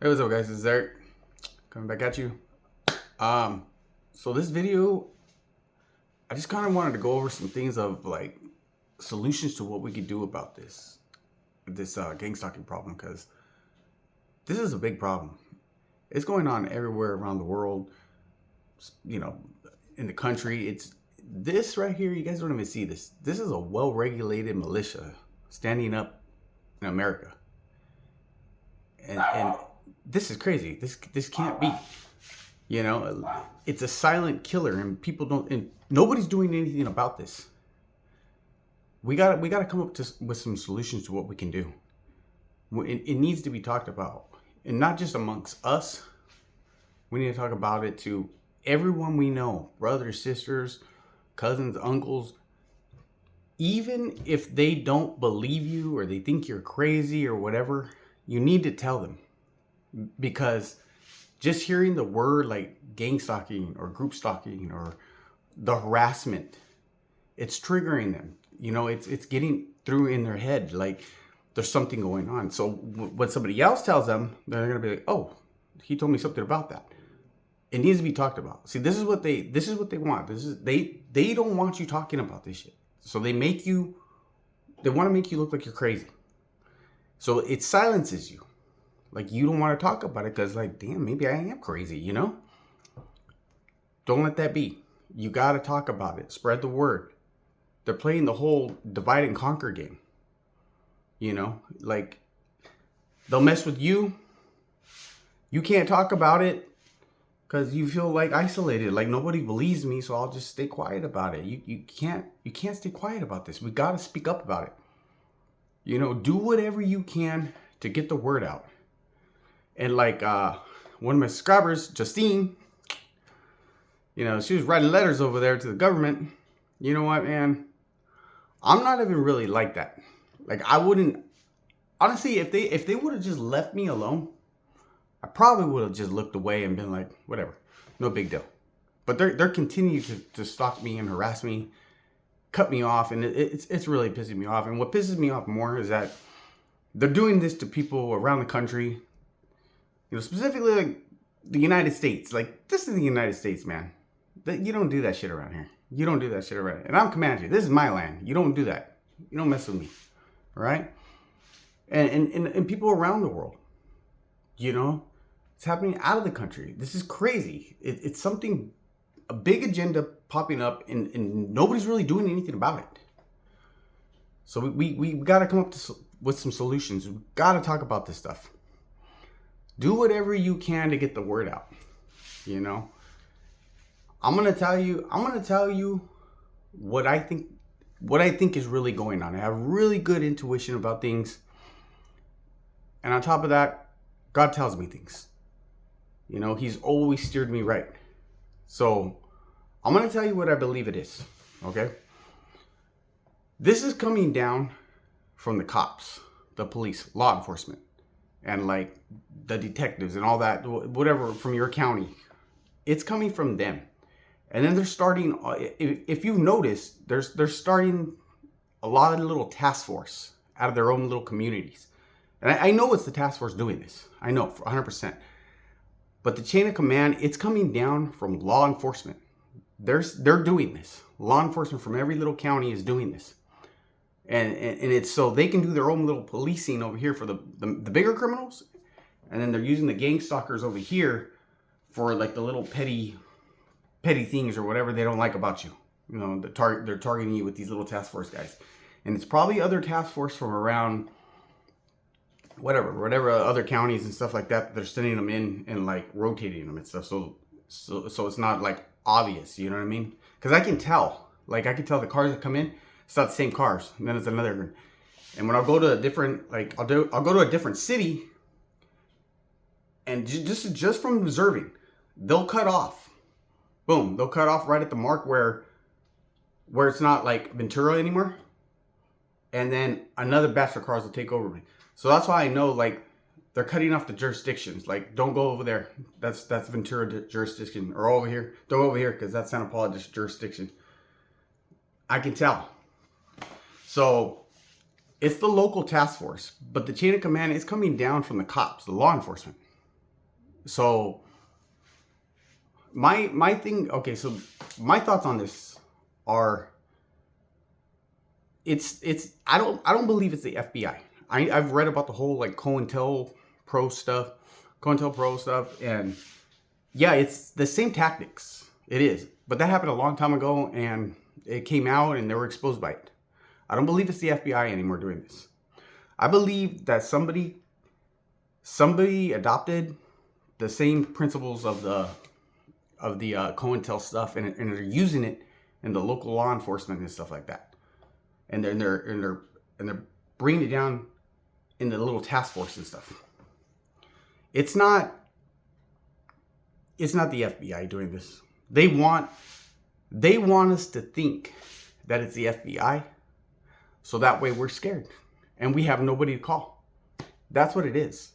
Hey, what's up, guys? It's Eric coming back at you. So this video, I just kind of wanted to go over some things of like solutions to what we could do about this gang stalking problem, because this is a big problem. It's going on everywhere around the world. You know, in the country, it's this right here. You guys don't even see this. This is a well-regulated militia standing up in America, and this is crazy. This can't be. You know, it's a silent killer, and people don't, and nobody's doing anything about this. We gotta come up with some solutions to what we can do. It needs to be talked about, and not just amongst us. We need to talk about it to everyone we know, brothers, sisters, cousins, uncles. Even if they don't believe you or they think you're crazy or whatever, you need to tell them, because just hearing the word like gang stalking or group stalking or the harassment, it's triggering them. You know, it's getting through in their head like there's something going on. So when somebody else tells them, they're gonna be like, "Oh, he told me something about that." It needs to be talked about. See, this is what they want. They don't want you talking about this shit. So they want to make you look like you're crazy. So it silences you. Like, you don't want to talk about it because, like, damn, maybe I am crazy, you know? Don't let that be. You got to talk about it. Spread the word. They're playing the whole divide and conquer game. You know? Like, they'll mess with you. You can't talk about it because you feel, like, isolated. Like, nobody believes me, so I'll just stay quiet about it. You can't stay quiet about this. We got to speak up about it. You know, do whatever you can to get the word out. And like one of my subscribers, Justine, you know, she was writing letters over there to the government. You know what, man? I'm not even really like that. Like, I wouldn't, honestly, if they would have just left me alone, I probably would have just looked away and been like, whatever, no big deal. But they're continuing to stalk me and harass me, cut me off, and it's really pissing me off. And what pisses me off more is that they're doing this to people around the country. You know, specifically like the United States. Like, this is the United States, man. You don't do that shit around here. You don't do that shit around here. And I'm commanding you. This is my land. You don't do that. You don't mess with me. All right? And people around the world. You know? It's happening out of the country. This is crazy. It's something, a big agenda popping up, and nobody's really doing anything about it. So we got to come up with some solutions. We got to talk about this stuff. Do whatever you can to get the word out. You know, I'm gonna tell you what I think is really going on. I have really good intuition about things, and on top of that, God tells me things. You know, He's always steered me right. So I'm gonna tell you what I believe it is. Okay, this is coming down from the cops, the police, law enforcement, and like the detectives and all that, whatever, from your county. It's coming from them. And then they're starting, if you've noticed, they're starting a lot of little task force out of their own little communities. And I know it's the task force doing this. I know, for 100%. But the chain of command, it's coming down from law enforcement. They're doing this. Law enforcement from every little county is doing this. And it's so they can do their own little policing over here for the bigger criminals, and then they're using the gang stalkers over here for like the little petty things or whatever they don't like about you. You know, they're targeting you with these little task force guys, and it's probably other task force from around whatever other counties and stuff like that. They're sending them in and like rotating them and stuff. So it's not like obvious. You know what I mean? Because I can tell the cars that come in. It's not the same cars, and then it's another. And when I'll go to a different, like I'll go to a different city, and just from observing, they'll cut off. Boom, they'll cut off right at the mark where it's not like Ventura anymore, and then another batch of cars will take over me. So that's why I know, like, they're cutting off the jurisdictions. Like, don't go over there. That's Ventura jurisdiction, or over here. Don't go over here because that's Santa Paula jurisdiction. I can tell. So it's the local task force, but the chain of command is coming down from the cops, the law enforcement. So my thing, okay, so my thoughts on this are, it's I don't believe it's the FBI. I've read about the whole like COINTELPRO stuff, and yeah, it's the same tactics. It is, but that happened a long time ago, and it came out, and they were exposed by it. I don't believe it's the FBI anymore doing this. I believe that somebody adopted the same principles of the COINTEL stuff, and they're using it in the local law enforcement and stuff like that. And they're bringing it down in the little task force and stuff. It's not the FBI doing this. They want us to think that it's the FBI, so that way we're scared and we have nobody to call. That's what it is.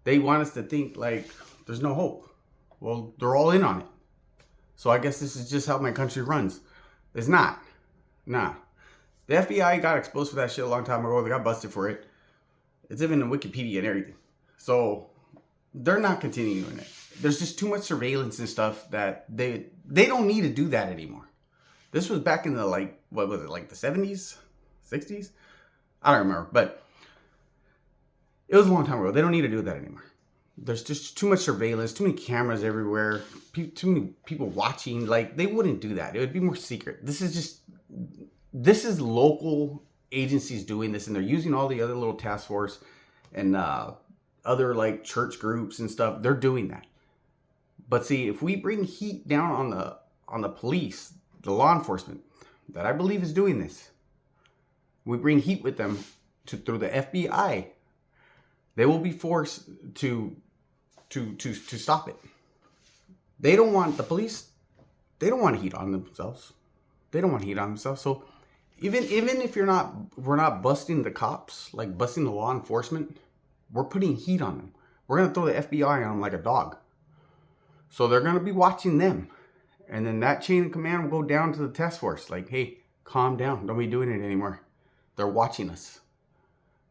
They want us to think like there's no hope. Well, they're all in on it. So I guess this is just how my country runs. It's not. Nah. The FBI got exposed for that shit a long time ago. They got busted for it. It's even in Wikipedia and everything. So they're not continuing it. There's just too much surveillance and stuff that they don't need to do that anymore. This was back in the, like, what was it, like the 70s? 60s? I don't remember. But it was a long time ago. They don't need to do that anymore. There's just too much surveillance, too many cameras everywhere, too many people watching. Like, they wouldn't do that. It would be more secret. This is local agencies doing this, and they're using all the other little task force and other like church groups and stuff. They're doing that. But see, if we bring heat down on the police, the law enforcement that I believe is doing this, we bring heat with them through the FBI, they will be forced to stop it. They don't want the police. They don't want heat on themselves. They don't want heat on themselves. So even if we're not busting the cops, like busting the law enforcement, we're putting heat on them. We're gonna throw the FBI on them like a dog. So they're gonna be watching them, and then that chain of command will go down to the task force. Like, hey, calm down. Don't be doing it anymore. They're watching us.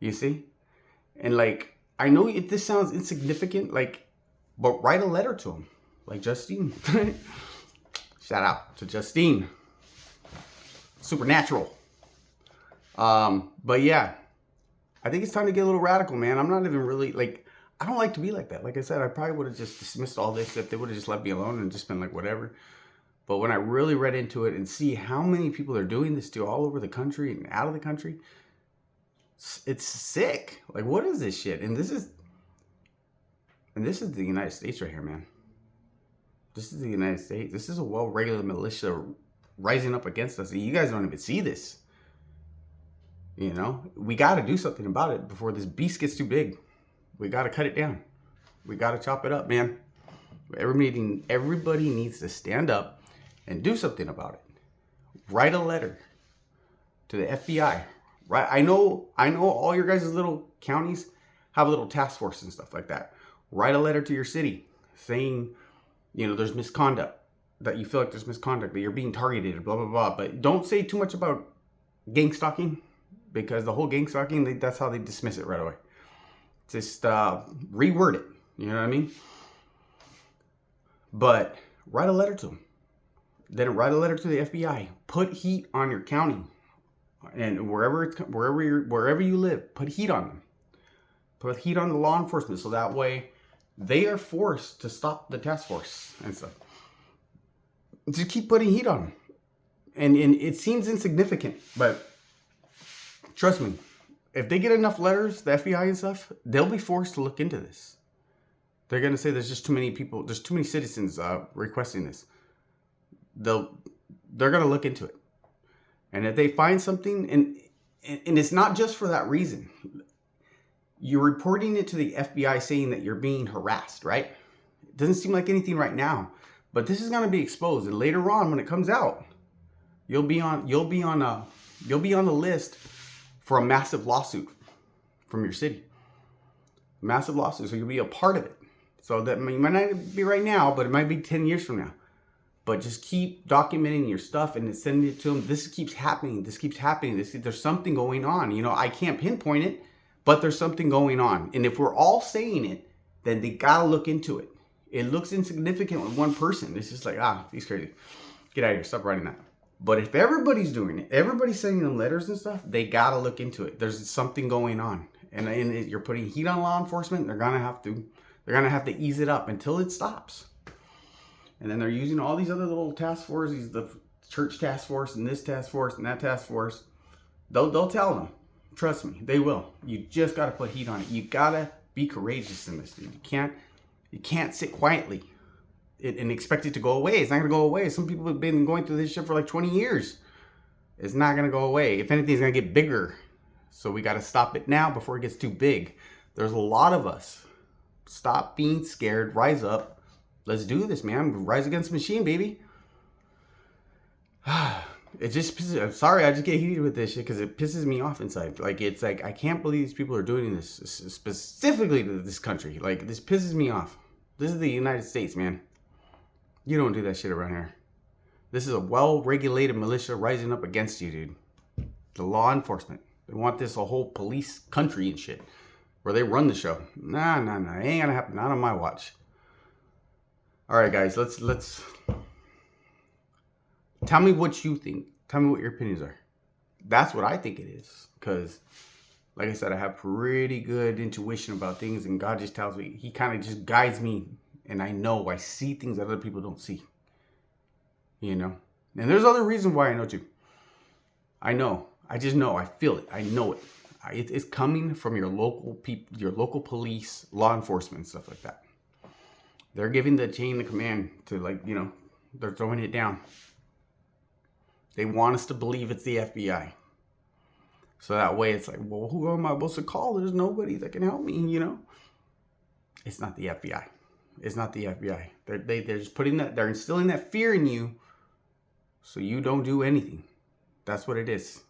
You see? And like, I know this sounds insignificant, like, but write a letter to them, like Justine. Shout out to Justine. Supernatural. But yeah, I think it's time to get a little radical, man. I'm not even really, like, I don't like to be like that. Like I said, I probably would have just dismissed all this if they would have just left me alone and just been like, whatever. But when I really read into it and see how many people are doing this to all over the country and out of the country, it's sick. Like, what is this shit? And this is the United States right here, man. This is the United States. This is a well-regulated militia rising up against us. You guys don't even see this. You know, we got to do something about it before this beast gets too big. We got to cut it down. We got to chop it up, man. Everybody needs to stand up and do something about it. Write a letter to the FBI. Right? I know all your guys' little counties have a little task force and stuff like that. Write a letter to your city saying, you know, there's misconduct, that you feel like there's misconduct, that you're being targeted, blah, blah, blah. But don't say too much about gangstalking, because the whole gangstalking, that's how they dismiss it right away. Just reword it. You know what I mean? But write a letter to them. Then write a letter to the FBI. Put heat on your county. And wherever you live, put heat on them. Put heat on the law enforcement, so that way they are forced to stop the task force and stuff. Just keep putting heat on them. And it seems insignificant, but trust me, if they get enough letters, the FBI and stuff, they'll be forced to look into this. They're going to say there's just too many people, there's too many citizens requesting this. They're going to look into it. And if they find something, and it's not just for that reason. You're reporting it to the FBI saying that you're being harassed, right? It doesn't seem like anything right now, but this is going to be exposed, and later on when it comes out, you'll be on the list for a massive lawsuit from your city. Massive lawsuit, so you'll be a part of it. So that you might not be right now, but it might be 10 years from now. But just keep documenting your stuff and sending it to them. This keeps happening. There's something going on. You know, I can't pinpoint it, but there's something going on. And if we're all saying it, then they gotta look into it. It looks insignificant with one person. It's just like, he's crazy. Get out of here. Stop writing that. But if everybody's doing it, everybody's sending them letters and stuff, they gotta look into it. There's something going on, and you're putting heat on law enforcement. They're gonna have to ease it up until it stops. And then they're using all these other little task forces, the church task force and this task force and that task force. They'll tell them. Trust me, they will. You just gotta put heat on it. You gotta be courageous in this, dude. You can't sit quietly and expect it to go away. It's not going to go away. Some people have been going through this shit for like 20 years. It's not going to go away. If anything, it's going to get bigger. So we got to stop it now before it gets too big. There's a lot of us. Stop being scared. Rise up. Let's do this, man. Rise against the machine, baby. It just pisses. I'm sorry, I just get heated with this shit because it pisses me off inside. Like, it's like, I can't believe these people are doing this specifically to this country. Like, this pisses me off. This is the United States, man. You don't do that shit around here. This is a well-regulated militia rising up against you, dude. The law enforcement. They want this a whole police country and shit. Where they run the show. Nah. It ain't gonna happen. Not on my watch. Alright, guys. Let's... Tell me what you think. Tell me what your opinions are. That's what I think it is. Because, like I said, I have pretty good intuition about things. And God just tells me. He kind of just guides me. And I see things that other people don't see. You know? And there's other reasons why I know too. I know. I just know. I feel it. I know it. It's coming from your local people, your local police, law enforcement, stuff like that. They're giving the chain of command to, like, you know, they're throwing it down. They want us to believe it's the FBI. So that way it's like, well, who am I supposed to call? There's nobody that can help me, you know? It's not the FBI. It's not the FBI. They're just they're instilling that fear in you so you don't do anything. That's what it is.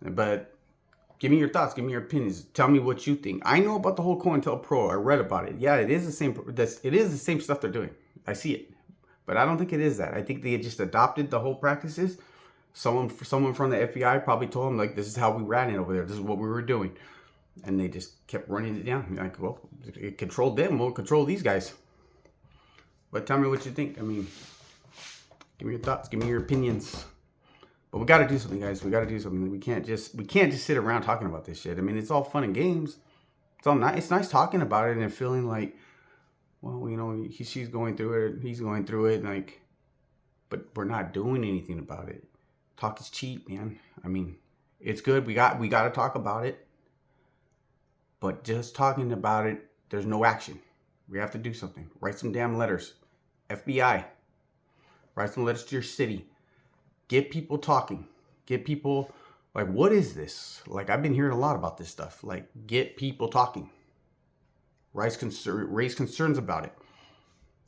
But give me your thoughts. Give me your opinions. Tell me what you think. I know about the whole COINTELPRO. I read about it. Yeah, it is the same. It is the same stuff they're doing. I see it. But I don't think it is that. I think they just adopted the whole practices. Someone from the FBI probably told them, like, this is how we ran it over there. This is what we were doing. And they just kept running it down. Like, well, it controlled them. We'll control these guys. But tell me what you think. I mean, give me your thoughts. Give me your opinions. But we got to do something, guys. We got to do something. We can't just sit around talking about this shit. I mean, it's all fun and games. It's all nice. It's nice talking about it and feeling like, well, you know, she's going through it. He's going through it. Like, but we're not doing anything about it. Talk is cheap, man. I mean, it's good. We got to talk about it. But just talking about it, there's no action. We have to do something. Write some damn letters. FBI. Write some letters to your city. Get people talking. Get people, like, what is this? Like, I've been hearing a lot about this stuff. Like, get people talking. Raise concerns about it.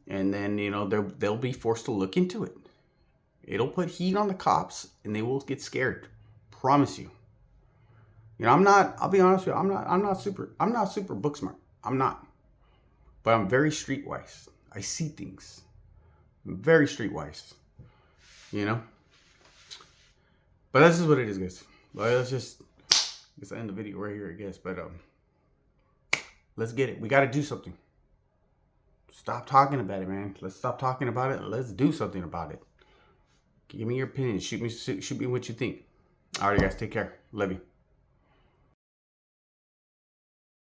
And then, you know, they'll be forced to look into it. It'll put heat on the cops, and they will get scared. Promise you. You know, I'll be honest with you, I'm not super book smart. I'm not. But I'm very streetwise. I see things. I'm very streetwise. You know? But this is what it is, guys. Well, let's end the video right here, I guess. But let's get it. We got to do something. Stop talking about it, man. Let's stop talking about it. Let's do something about it. Give me your opinion. Shoot me what you think. All right, guys. Take care. Love you.